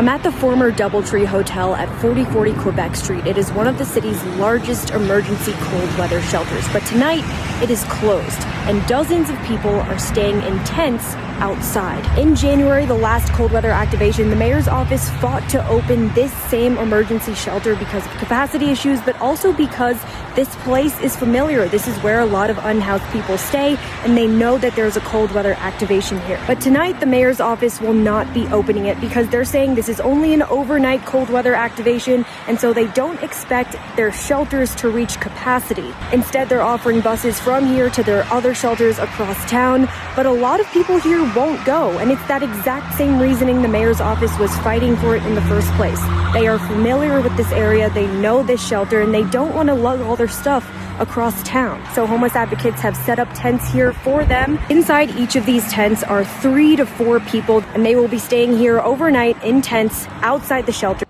I'm at the former Doubletree Hotel at 4040 Quebec Street. It is one of the city's largest emergency cold weather shelters, but tonight it is closed and dozens of people are staying in tents outside. In January, the last cold weather activation, the mayor's office fought to open this same emergency shelter because of capacity issues, but also because this place is familiar. This is where a lot of unhoused people stay, and they know that there's a cold weather activation here. But tonight, the mayor's office will not be opening it because they're saying this is only an overnight cold weather activation, and so they don't expect their shelters to reach capacity. Instead, they're offering buses from here to their other shelters across town, but a lot of people here won't go, and it's that exact same reasoning the mayor's office was fighting for it in the first place. They are familiar with this area, they know this shelter, and they don't want to lug all their stuff across town. So homeless advocates have set up tents here for them. Inside each of these tents are 3 to 4 people, and they will be staying here overnight in tents outside the shelter.